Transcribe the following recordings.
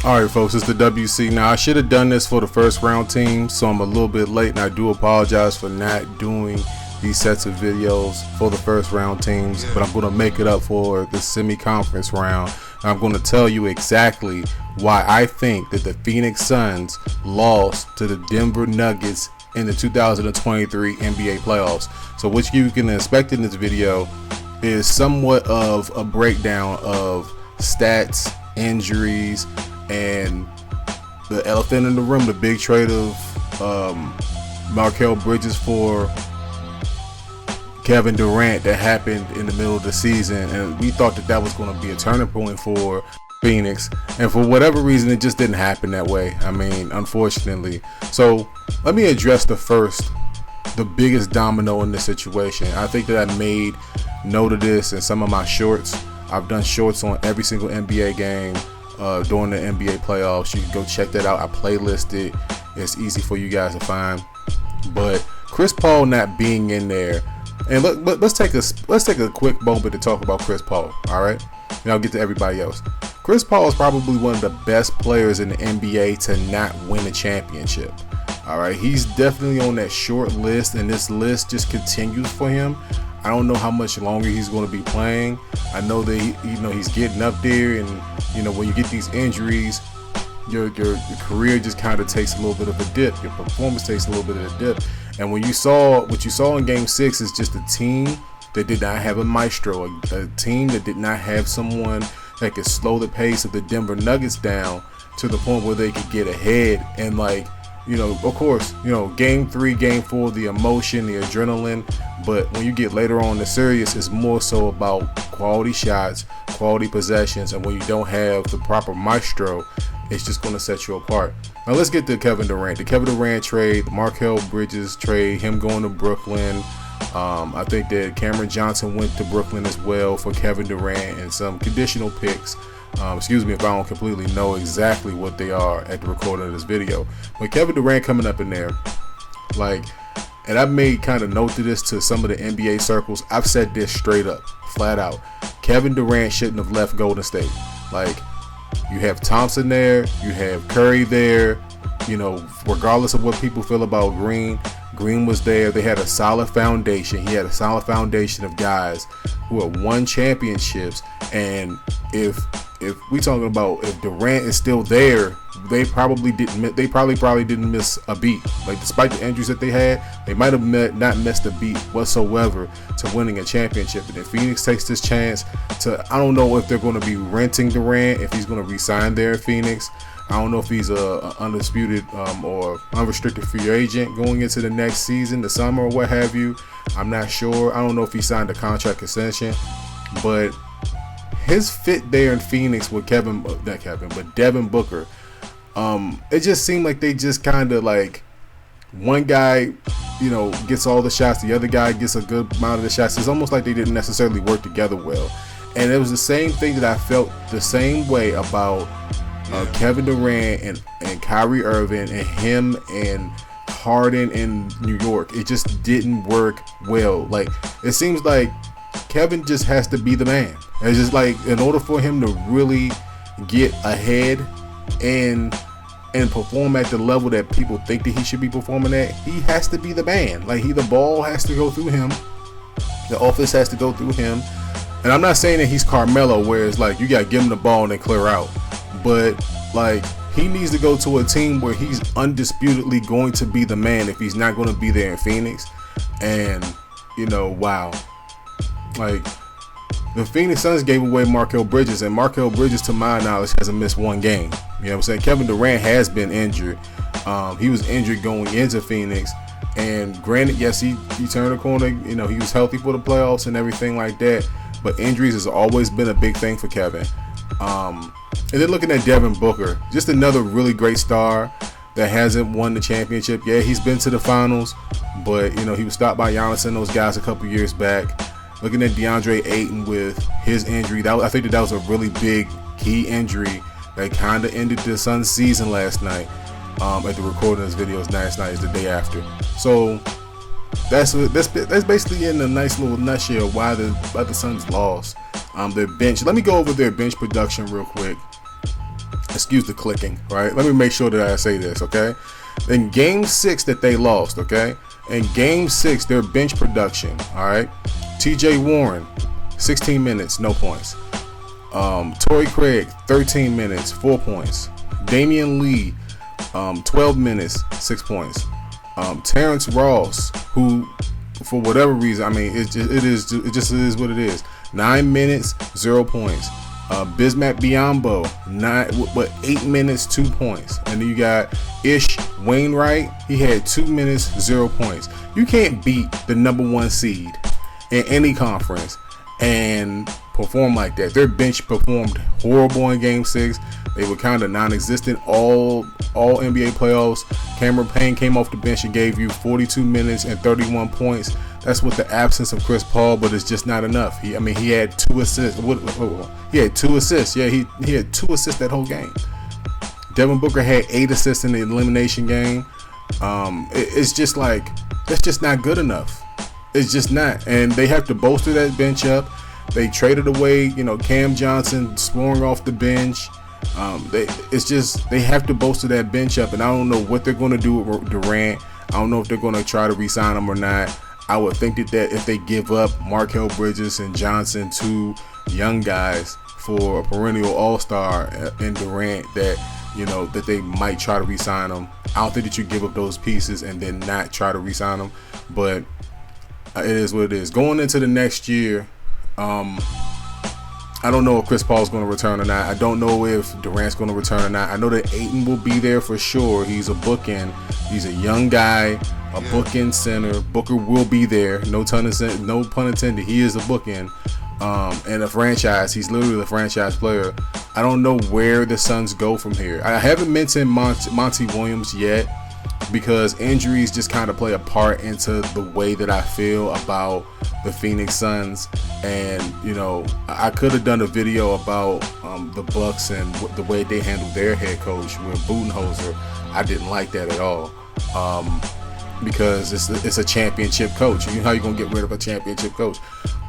Alright folks, it's the WC. Now I should have done this for the first round team, so I'm a little bit late and I do apologize for not doing these sets of videos for the first round teams, but I'm going to make it up for the semi-conference round. And I'm going to tell you exactly why I think that the Phoenix Suns lost to the Denver Nuggets in the 2023 NBA playoffs. So what you can expect in this video is somewhat of a breakdown of stats, injuries, and the elephant in the room, the big trade of Mikal Bridges for Kevin Durant that happened in the middle of the season, and we thought that was going to be a turning point for Phoenix, and for whatever reason it just didn't happen that way. I mean, unfortunately. So let me address the biggest domino in this situation. I think that I made note of this in some of my shorts. I've done shorts on every single NBA game during the NBA playoffs. You can go check that out. I playlisted. It's easy for you guys to find. But Chris Paul not being in there, and let's take a quick moment to talk about Chris Paul. All right, and I'll get to everybody else. Chris Paul is probably one of the best players in the NBA to not win a championship. All right, he's definitely on that short list, and this list just continues for him. I don't know how much longer he's going to be playing. I know that he's getting up there, and when you get these injuries, your career just kind of takes a little bit of a dip. Your performance takes a little bit of a dip. And what you saw in Game 6 is just a team that did not have a maestro, a team that did not have someone that could slow the pace of the Denver Nuggets down to the point where they could get ahead. And of course, Game 3, Game 4, the emotion, the adrenaline. But when you get later on in the series, it's more so about quality shots, quality possessions, and when you don't have the proper maestro, it's just going to set you apart. Now let's get to Kevin Durant. The Kevin Durant trade, the Mikal Bridges trade, him going to Brooklyn. I think that Cameron Johnson went to Brooklyn as well for Kevin Durant, and some conditional picks. Excuse me if I don't completely know exactly what they are at the recording of this video. But Kevin Durant coming up in there, and I've made kind of note to this to some of the NBA circles. I've said this straight up, flat out. Kevin Durant shouldn't have left Golden State. You have Thompson there, you have Curry there, regardless of what people feel about Green was there. They had a solid foundation. He had a solid foundation of guys who have won championships. And if we talking about if Durant is still there, they probably didn't miss a beat. Despite the injuries that they had, they might have not missed a beat whatsoever to winning a championship. And if Phoenix takes this chance I don't know if they're going to be renting Durant, if he's going to re-sign there in Phoenix. I don't know if he's a undisputed or unrestricted free agent going into the next season, the summer or what have you. I'm not sure. I don't know if he signed a contract extension, but his fit there in Phoenix with Devin Booker, it just seemed like they just kind of one guy, gets all the shots, the other guy gets a good amount of the shots. It's almost like they didn't necessarily work together well. And it was the same thing that I felt the same way about Kevin Durant and Kyrie Irving and him and Harden in New York. It just didn't work well. It seems like Kevin just has to be the man. It's just in order for him to really get ahead and perform at the level that people think that he should be performing at, he has to be the man. The ball has to go through him. The offense has to go through him. And I'm not saying that he's Carmelo, where it's you got to give him the ball and then clear out. But he needs to go to a team where he's undisputedly going to be the man if he's not going to be there in Phoenix. And wow, the Phoenix Suns gave away Mikal Bridges, and Mikal Bridges, to my knowledge, hasn't missed one game. You know what I'm saying? Kevin Durant has been injured. He was injured going into Phoenix, and granted, yes, he turned the corner. He was healthy for the playoffs and everything like that. But injuries has always been a big thing for Kevin. And then looking at Devin Booker, just another really great star that hasn't won the championship. Yeah, he's been to the finals, but he was stopped by Giannis and those guys a couple years back. Looking at DeAndre Ayton with his injury, I think that was a really big key injury that kind of ended the Suns' season last night. At the recording of this video, last night is the day after. So that's basically in a nice little nutshell why the Suns lost. Their bench. Let me go over their bench production real quick. Excuse the clicking, right? Let me make sure that I say this, okay? In game 6 that they lost, okay? In game 6, their bench production, all right? TJ Warren, 16 minutes, no points. Torrey Craig, 13 minutes, 4 points. Damian Lee, 12 minutes, 6 points. Terrence Ross, who, for whatever reason, I mean, it just is what it is. 9 minutes, 0 points. Bismack Biyombo, 8 minutes, 2 points. And then you got Ish Wainwright, he had 2 minutes, 0 points. You can't beat the #1 seed in any conference and perform like that. Their bench performed horrible in game 6. They were kind of non-existent all NBA playoffs. Cameron Payne came off the bench and gave you 42 minutes and 31 points. That's with the absence of Chris Paul, but it's just not enough. He had 2 assists. He had 2 assists. Yeah, he had 2 assists that whole game. Devin Booker had 8 assists in the elimination game. It's just like, that's just not good enough. It's just not. And they have to bolster that bench up. They traded away, Cam Johnson scoring off the bench. They have to bolster that bench up, and I don't know what they're going to do with Durant. I don't know if they're going to try to re-sign him or not. I would think that if they give up Markel Bridges and Johnson, 2 young guys, for a perennial all-star in Durant, that they might try to re-sign him. I don't think that you give up those pieces and then not try to re-sign him, but it is what it is. Going into the next year, I don't know if Chris Paul's going to return or not. I don't know if Durant's going to return or not. I know that Ayton will be there for sure. He's a bookend. He's a young guy, a bookend center. Booker will be there. No pun intended. He is a bookend. And a franchise. He's literally a franchise player. I don't know where the Suns go from here. I haven't mentioned Monty Williams yet, because injuries just kind of play a part into the way that I feel about the Phoenix Suns. And I could have done a video about the Bucks and the way they handled their head coach with Budenholzer. I didn't like that at all, because it's a championship coach. How you gonna get rid of a championship coach?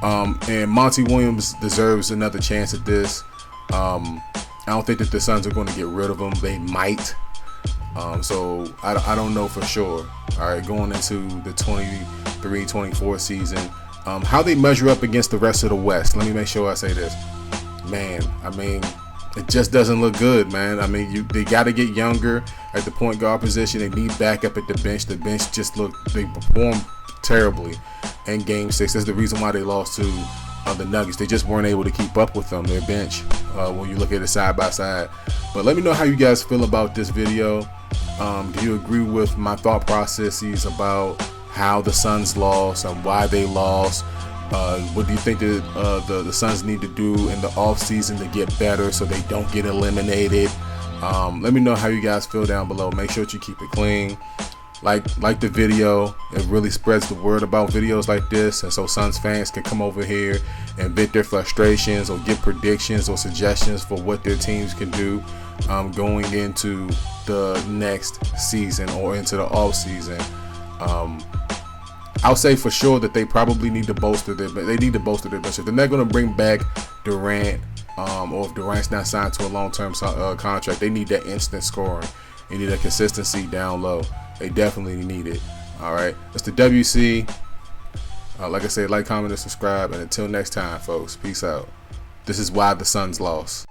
And Monty Williams deserves another chance at this. I don't think that the Suns are going to get rid of him. They might. So I don't know for sure. All right, going into the 23-24 season, how they measure up against the rest of the West. Let me make sure I say this. Man, I mean, it just doesn't look good, man. I mean, they got to get younger at the point guard position. They need backup at the bench. The bench they performed terribly in game 6. That's the reason why they lost to the Nuggets. They just weren't able to keep up with them, their bench, when you look at it side by side. But let me know how you guys feel about this video. Do you agree with my thought processes about how the Suns lost and why they lost? What do you think that the Suns need to do in the offseason to get better so they don't get eliminated? Let me know how you guys feel down below. Make sure that you keep it clean. Like the video. It really spreads the word about videos like this, and so Suns fans can come over here and vent their frustrations or get predictions or suggestions for what their teams can do going into the next season or into the off season. I'll say for sure that they probably need to bolster their bench. If they're not going to bring back Durant, or if Durant's not signed to a long-term contract, they need that instant scoring. They need that consistency down low. They definitely need it. All right, it's the WC. Like I said, like, comment, and subscribe. And until next time, folks, peace out. This is why the Suns lost.